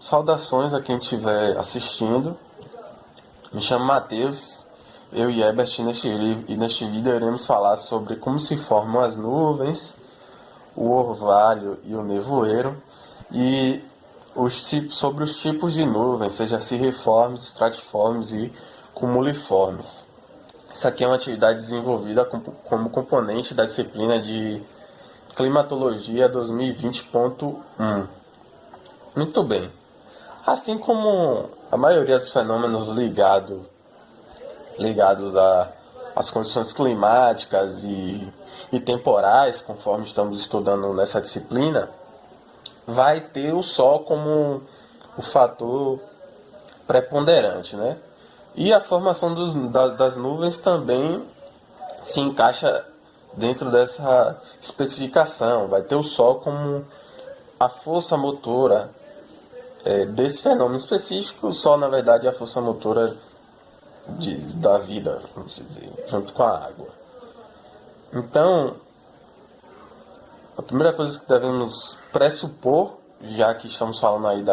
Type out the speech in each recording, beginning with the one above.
Saudações a quem estiver assistindo. Me chamo Matheus. Eu e Herbert neste vídeo iremos falar sobre como se formam as nuvens, o orvalho e o nevoeiro e sobre os tipos de nuvens, seja cirriformes, estratiformes e cumuliformes. Isso aqui é uma atividade desenvolvida como componente da disciplina de Climatologia 2020.1. Muito bem. Assim como a maioria dos fenômenos ligados às condições climáticas e temporais, conforme estamos estudando nessa disciplina, vai ter o Sol como o fator preponderante, né? E a formação das nuvens também se encaixa dentro dessa especificação. Vai ter o Sol como a força motora desse fenômeno específico. O Sol, na verdade, é a força motora da vida, vamos dizer, junto com a água. Então, a primeira coisa que devemos pressupor, já que estamos falando aí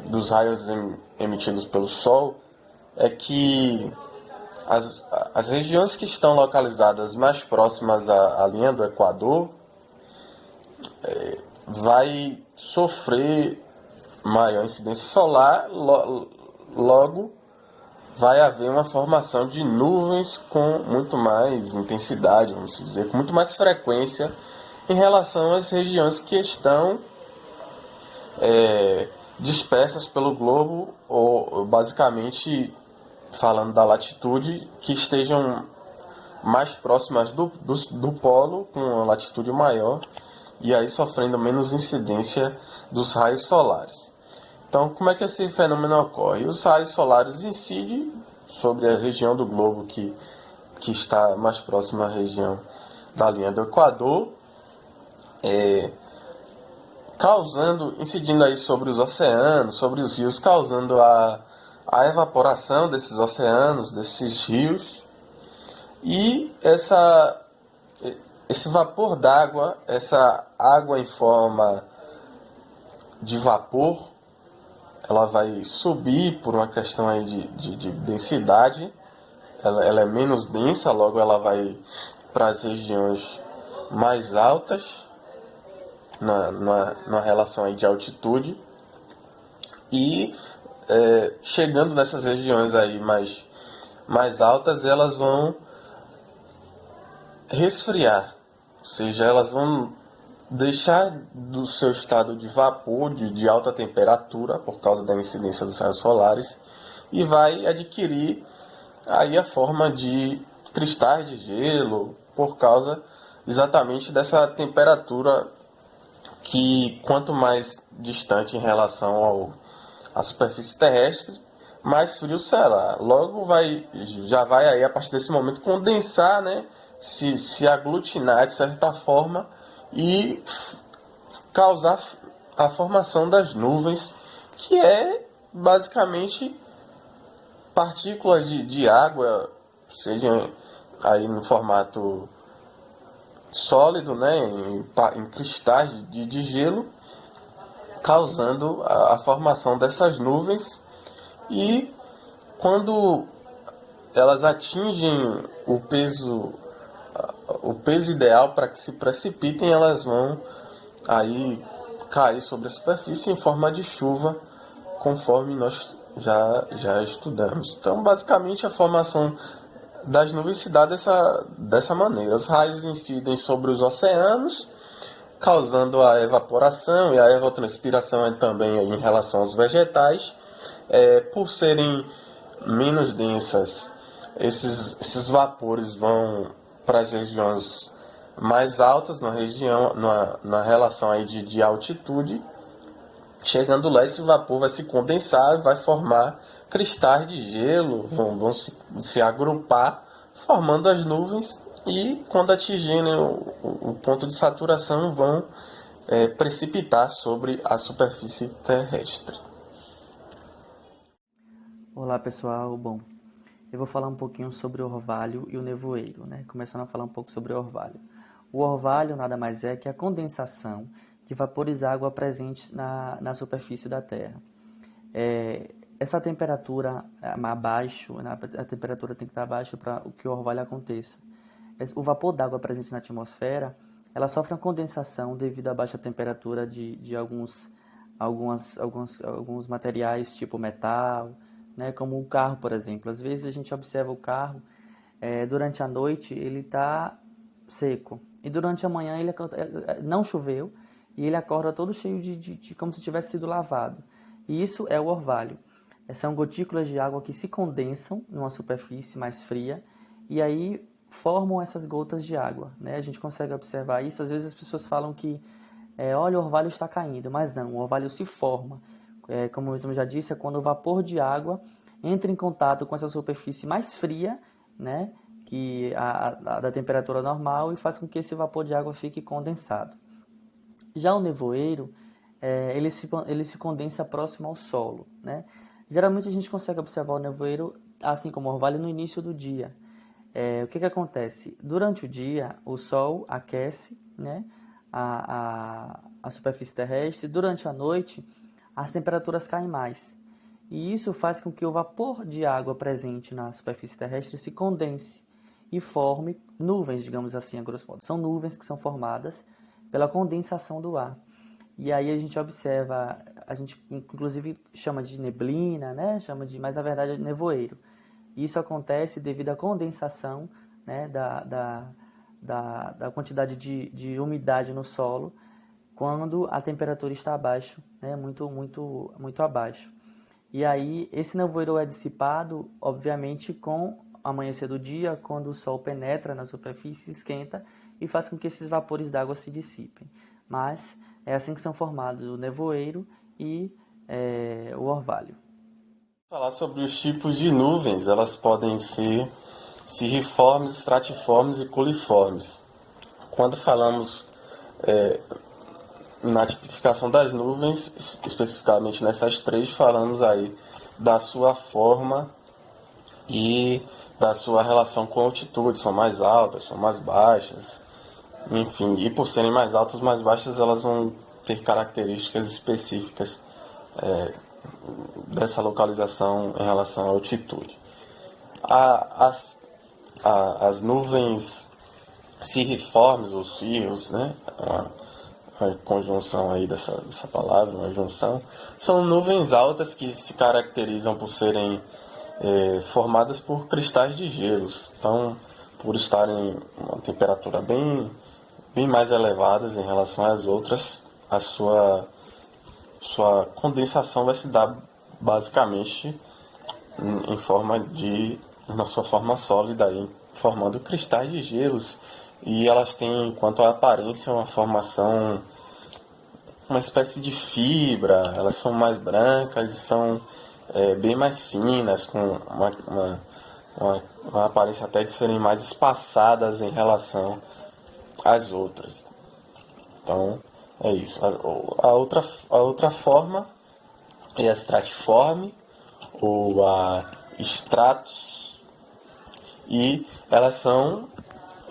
dos raios emitidos pelo Sol, é que as regiões que estão localizadas mais próximas à linha do Equador vai sofrer maior incidência solar, logo vai haver uma formação de nuvens com muito mais intensidade, vamos dizer, com muito mais frequência em relação às regiões que estão dispersas pelo globo, ou basicamente falando da latitude, que estejam mais próximas do polo, com uma latitude maior, e aí sofrendo menos incidência dos raios solares. Então, como é que esse fenômeno ocorre? Os raios solares incidem sobre a região do globo que está mais próxima à região da linha do Equador, incidindo aí sobre os oceanos, sobre os rios, causando a evaporação desses oceanos, desses rios, e esse vapor d'água, essa água em forma de vapor, ela vai subir por uma questão aí de densidade. Ela é menos densa, logo ela vai para as regiões mais altas, na relação aí de altitude, e chegando nessas regiões aí mais altas, elas vão resfriar, ou seja, elas vão deixar do seu estado de vapor, de alta temperatura, por causa da incidência dos raios solares, e vai adquirir aí a forma de cristais de gelo, por causa exatamente dessa temperatura que, quanto mais distante em relação à superfície terrestre, mais frio será. Logo já vai aí, a partir desse momento, condensar, né, se aglutinar de certa forma e causar a formação das nuvens, que é basicamente partículas de água, seja aí no formato sólido, né, em cristais de gelo, causando a formação dessas nuvens. E quando elas atingem o peso ideal para que se precipitem, elas vão aí cair sobre a superfície em forma de chuva, conforme nós já estudamos. Então, basicamente, a formação das nuvens se dá dessa maneira. Os raios incidem sobre os oceanos, causando a evaporação e a evapotranspiração também em relação aos vegetais. Por serem menos densas, esses vapores vão para as regiões mais altas, na relação aí de altitude. Chegando lá, esse vapor vai se condensar e vai formar cristais de gelo, vão se agrupar, formando as nuvens, e quando atingirem o ponto de saturação, vão precipitar sobre a superfície terrestre. Olá pessoal, bom, eu vou falar um pouquinho sobre o orvalho e o nevoeiro, né? Começando a falar um pouco sobre o orvalho. O orvalho nada mais é que a condensação de vapores d'água presentes na superfície da Terra. Essa temperatura abaixo, a temperatura tem que estar abaixo para que o orvalho aconteça. O vapor d'água presente na atmosfera, ela sofre uma condensação devido à baixa temperatura de alguns materiais, tipo metal, né, como o carro, por exemplo. Às vezes a gente observa o carro, durante a noite ele está seco, e durante a manhã ele não choveu, e ele acorda todo cheio de como se tivesse sido lavado. E isso é o orvalho. São gotículas de água que se condensam numa superfície mais fria, e aí formam essas gotas de água, né? A gente consegue observar isso. Às vezes as pessoas falam que, olha, o orvalho está caindo, mas não, o orvalho se forma. Como eu mesmo já disse, é quando o vapor de água entra em contato com essa superfície mais fria, né, que da temperatura normal, e faz com que esse vapor de água fique condensado. Já o nevoeiro, ele se condensa próximo ao solo, né? Geralmente a gente consegue observar o nevoeiro, assim como o orvalho, no início do dia. O que acontece? Durante o dia, o Sol aquece, né, a superfície terrestre. Durante a noite, as temperaturas caem mais. E isso faz com que o vapor de água presente na superfície terrestre se condense e forme nuvens, digamos assim, a grosso modo. São nuvens que são formadas pela condensação do ar. E aí a gente observa, a gente inclusive chama de neblina, né? Mas na verdade é nevoeiro. Isso acontece devido à condensação, né, da quantidade de umidade no solo, quando a temperatura está abaixo, né, muito abaixo. E aí esse nevoeiro é dissipado, obviamente, com o amanhecer do dia, quando o sol penetra na superfície, esquenta e faz com que esses vapores d'água se dissipem. Mas é assim que são formados o nevoeiro e o orvalho. Falar sobre os tipos de nuvens, elas podem ser cirriformes, estratiformes e coliformes. Quando falamos na tipificação das nuvens, especificamente nessas três, falamos aí da sua forma e da sua relação com a altitude. São mais altas, são mais baixas, enfim, e por serem mais altas, mais baixas, elas vão ter características específicas dessa localização em relação à altitude. As nuvens cirriformes ou cirros, né? Uma conjunção aí dessa palavra, uma junção, são nuvens altas que se caracterizam por serem formadas por cristais de gelos. Então, por estarem em uma temperatura bem mais elevadas em relação às outras, a sua condensação vai se dar basicamente na sua forma sólida, aí, formando cristais de gelos. E elas têm, quanto à aparência, uma espécie de fibra. Elas são mais brancas e são bem mais finas, com uma aparência até de serem mais espaçadas em relação às outras. Então, é isso. A outra forma é a estratiforme ou a stratus, e elas são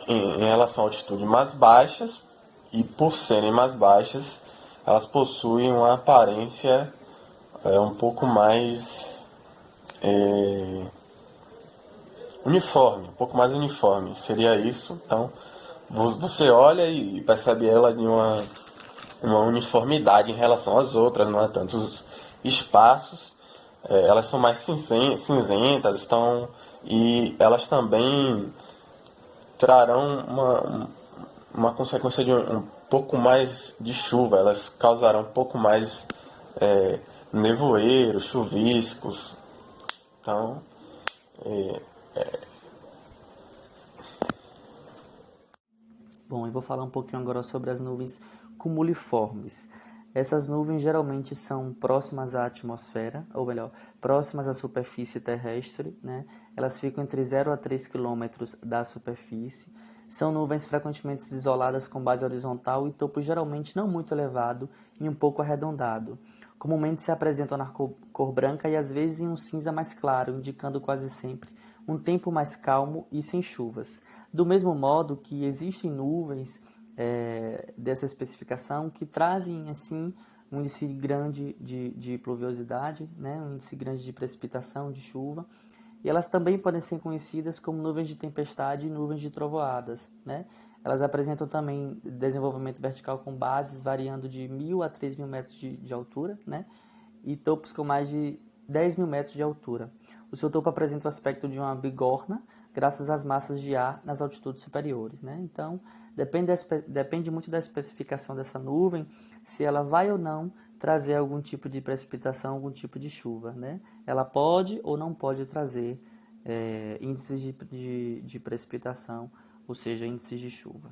em relação à altitude mais baixas, e por serem mais baixas, elas possuem uma aparência um pouco mais uniforme, seria isso. Então, você olha e percebe ela de uma uniformidade em relação às outras, não há tantos espaços, elas são mais cinzentas, e elas também trarão uma consequência de um pouco mais de chuva. Elas causarão um pouco mais nevoeiros, chuviscos. Então, Bom, eu vou falar um pouquinho agora sobre as nuvens cumuliformes. Essas nuvens geralmente são próximas à atmosfera, ou melhor, próximas à superfície terrestre, né? Elas ficam entre 0 a 3 quilômetros da superfície. São nuvens frequentemente isoladas com base horizontal e topo geralmente não muito elevado e um pouco arredondado. Comumente se apresentam na cor branca e às vezes em um cinza mais claro, indicando quase sempre um tempo mais calmo e sem chuvas. Do mesmo modo que existem nuvens dessa especificação que trazem, assim, um índice grande de pluviosidade, né? Um índice grande de precipitação, de chuva. E elas também podem ser conhecidas como nuvens de tempestade e nuvens de trovoadas, né? Elas apresentam também desenvolvimento vertical com bases variando de 1.000 a 3.000 metros de altura, né? E topos com mais de 10.000 metros de altura. O seu topo apresenta o aspecto de uma bigorna, graças às massas de ar nas altitudes superiores, né? Então, depende muito da especificação dessa nuvem, se ela vai ou não trazer algum tipo de precipitação, algum tipo de chuva, né? Ela pode ou não pode trazer índices de precipitação, ou seja, índices de chuva.